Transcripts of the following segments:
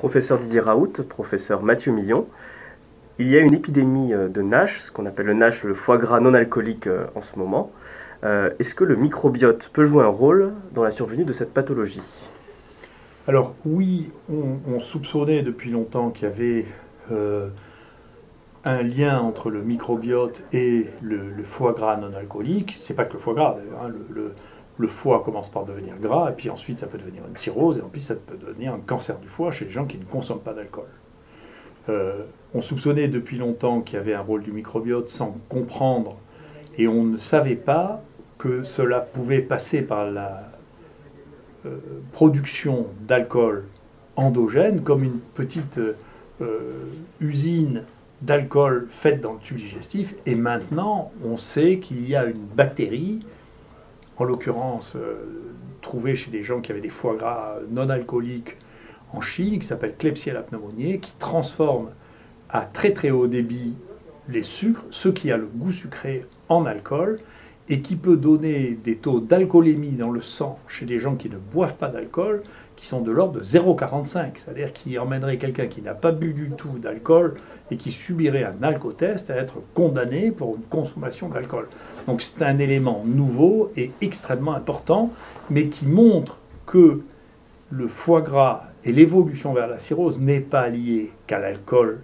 Professeur Didier Raoult, professeur Mathieu Millon, il y a une épidémie de NASH, ce qu'on appelle le NASH, le foie gras non alcoolique en ce moment. Est-ce que le microbiote peut jouer un rôle dans la survenue de cette pathologie? Alors oui, on soupçonnait depuis longtemps qu'il y avait un lien entre le microbiote et le foie gras non alcoolique. C'est pas que le foie gras, d'ailleurs, hein. Le foie commence par devenir gras, et puis ensuite ça peut devenir une cirrhose, et ensuite ça peut devenir un cancer du foie chez les gens qui ne consomment pas d'alcool. On soupçonnait depuis longtemps qu'il y avait un rôle du microbiote sans comprendre, et on ne savait pas que cela pouvait passer par la production d'alcool endogène, comme une petite usine d'alcool faite dans le tube digestif. Et maintenant, on sait qu'il y a une bactérie, en l'occurrence trouvée chez des gens qui avaient des foie gras non alcooliques en Chine, qui s'appelle Klebsiella pneumoniae, qui transforme à très très haut débit les sucres, ce qui a le goût sucré, en alcool, et qui peut donner des taux d'alcoolémie dans le sang chez des gens qui ne boivent pas d'alcool, qui sont de l'ordre de 0,45, c'est-à-dire qui emmènerait quelqu'un qui n'a pas bu du tout d'alcool et qui subirait un alcotest à être condamné pour une consommation d'alcool. Donc c'est un élément nouveau et extrêmement important, mais qui montre que le foie gras et l'évolution vers la cirrhose n'est pas liée qu'à l'alcool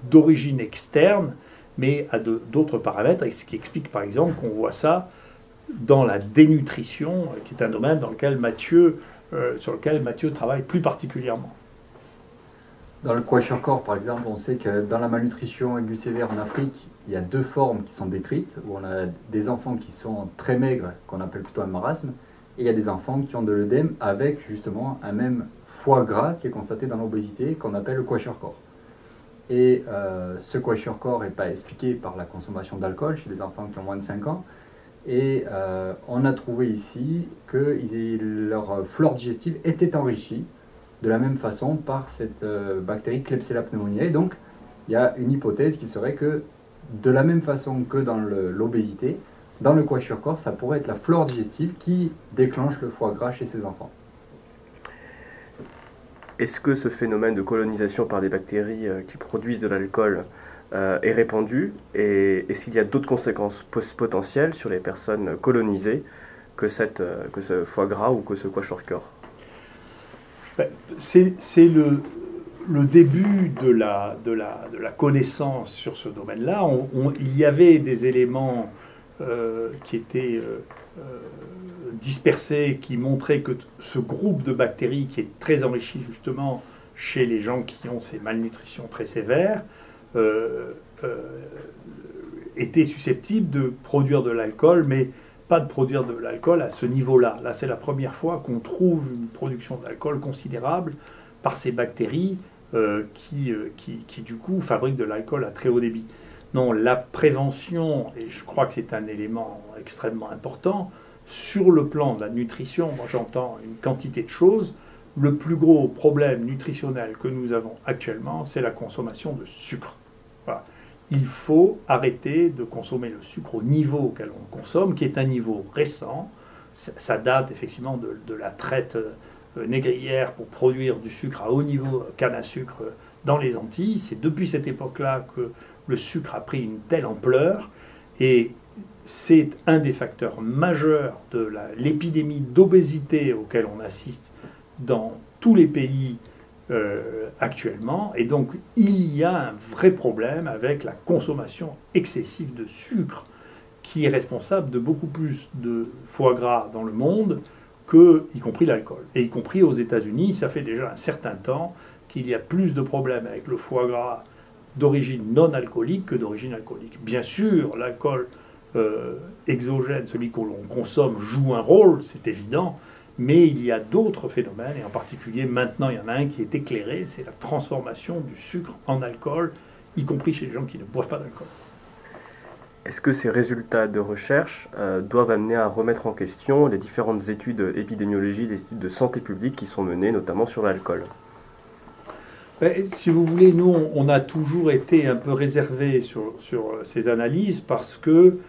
d'origine externe, mais à d'autres paramètres, et ce qui explique par exemple qu'on voit ça dans la dénutrition, qui est un domaine dans lequel sur lequel Mathieu travaille plus particulièrement. Dans le kwashiorkor, par exemple, on sait que dans la malnutrition aiguë sévère en Afrique, il y a deux formes qui sont décrites, où on a des enfants qui sont très maigres, qu'on appelle plutôt un marasme, et il y a des enfants qui ont de l'œdème avec justement un même foie gras qui est constaté dans l'obésité, qu'on appelle le kwashiorkor. Et ce kwashiorkor n'est pas expliqué par la consommation d'alcool chez les enfants qui ont moins de 5 ans. Et on a trouvé ici que leur flore digestive était enrichie de la même façon par cette bactérie Klebsiella pneumoniae. Et donc, il y a une hypothèse qui serait que, de la même façon que dans l'obésité, dans le kwashiorkor, ça pourrait être la flore digestive qui déclenche le foie gras chez ces enfants. Est-ce que ce phénomène de colonisation par des bactéries qui produisent de l'alcool est répandu, et est-ce qu'il y a d'autres conséquences potentielles sur les personnes colonisées que ce foie gras ou que ce kwashiorkor? C'est le début de la connaissance sur ce domaine-là. Il y avait des éléments qui étaient dispersés, qui montraient que ce groupe de bactéries, qui est très enrichi justement chez les gens qui ont ces malnutritions très sévères, était susceptible de produire de l'alcool, mais pas de produire de l'alcool à ce niveau-là. Là, c'est la première fois qu'on trouve une production d'alcool considérable par ces bactéries qui, du coup, fabriquent de l'alcool à très haut débit. Non, la prévention, et je crois que c'est un élément extrêmement important, sur le plan de la nutrition, moi j'entends une quantité de choses. Le plus gros problème nutritionnel que nous avons actuellement, c'est la consommation de sucre. Voilà. Il faut arrêter de consommer le sucre au niveau auquel on le consomme, qui est un niveau récent. Ça date effectivement de la traite négrière pour produire du sucre à haut niveau, canne à sucre, dans les Antilles. C'est depuis cette époque-là que le sucre a pris une telle ampleur, et c'est un des facteurs majeurs de l'épidémie d'obésité auquel on assiste dans tous les pays actuellement. Et donc il y a un vrai problème avec la consommation excessive de sucre, qui est responsable de beaucoup plus de foie gras dans le monde, y compris l'alcool. Et y compris aux États-Unis, ça fait déjà un certain temps qu'il y a plus de problèmes avec le foie gras d'origine non alcoolique que d'origine alcoolique. Bien sûr, l'alcool exogène, celui que l'on consomme, joue un rôle, c'est évident, mais il y a d'autres phénomènes, et en particulier maintenant il y en a un qui est éclairé, c'est la transformation du sucre en alcool, y compris chez les gens qui ne boivent pas d'alcool. Est-ce que ces résultats de recherche doivent amener à remettre en question les différentes études épidémiologiques, les études de santé publique qui sont menées notamment sur l'alcool? Si vous voulez, nous, on a toujours été un peu réservés sur ces analyses, parce que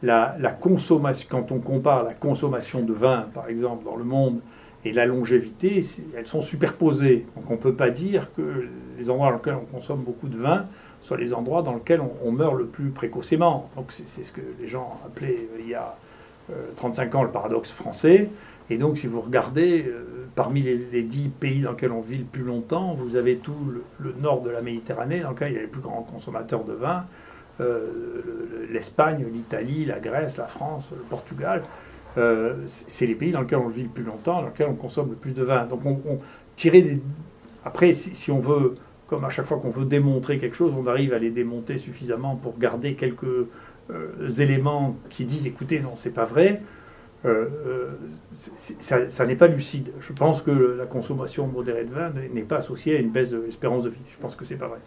la consommation, quand on compare la consommation de vin, par exemple, dans le monde, Et la longévité, elles sont superposées. Donc on ne peut pas dire que les endroits dans lesquels on consomme beaucoup de vin soient les endroits dans lesquels on meurt le plus précocement. Donc c'est ce que les gens appelaient il y a 35 ans le paradoxe français. Et donc si vous regardez, parmi les 10 pays dans lesquels on vit le plus longtemps, vous avez tout le nord de la Méditerranée, dans lequel il y a les plus grands consommateurs de vin, l'Espagne, l'Italie, la Grèce, la France, le Portugal. C'est les pays dans lesquels on vit le plus longtemps, dans lesquels on consomme le plus de vin. Donc tirer des... Après, si on veut, comme à chaque fois qu'on veut démontrer quelque chose, on arrive à les démonter suffisamment pour garder quelques éléments qui disent, écoutez, non, c'est pas vrai, ça n'est pas lucide. Je pense que la consommation modérée de vin n'est pas associée à une baisse de l'espérance de vie. Je pense que c'est pas vrai.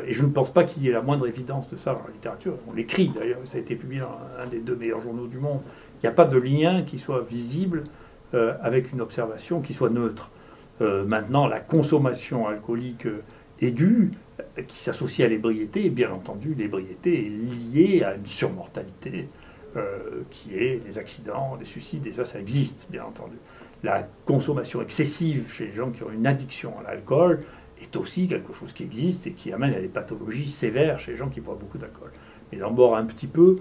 Et je ne pense pas qu'il y ait la moindre évidence de ça dans la littérature. On l'écrit d'ailleurs, ça a été publié dans un des 2 meilleurs journaux du monde. Il n'y a pas de lien qui soit visible avec une observation qui soit neutre. Maintenant, la consommation alcoolique aiguë, qui s'associe à l'ébriété, et bien entendu, l'ébriété est liée à une surmortalité qui est les accidents, les suicides, et ça existe, bien entendu. La consommation excessive chez les gens qui ont une addiction à l'alcool est aussi quelque chose qui existe et qui amène à des pathologies sévères chez les gens qui boivent beaucoup d'alcool. Mais d'abord un petit peu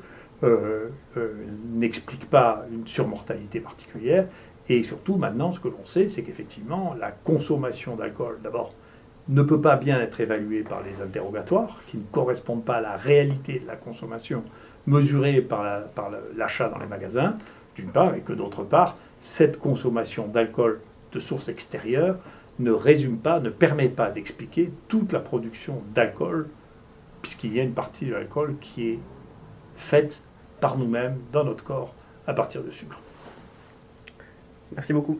n'explique pas une surmortalité particulière. Et surtout, maintenant, ce que l'on sait, c'est qu'effectivement, la consommation d'alcool, d'abord, ne peut pas bien être évaluée par les interrogatoires, qui ne correspondent pas à la réalité de la consommation mesurée par l'achat dans les magasins, d'une part, et que d'autre part, cette consommation d'alcool de source extérieure ne résume pas, ne permet pas d'expliquer toute la production d'alcool, puisqu'il y a une partie de l'alcool qui est faite par nous-mêmes, dans notre corps, à partir de sucre. Merci beaucoup.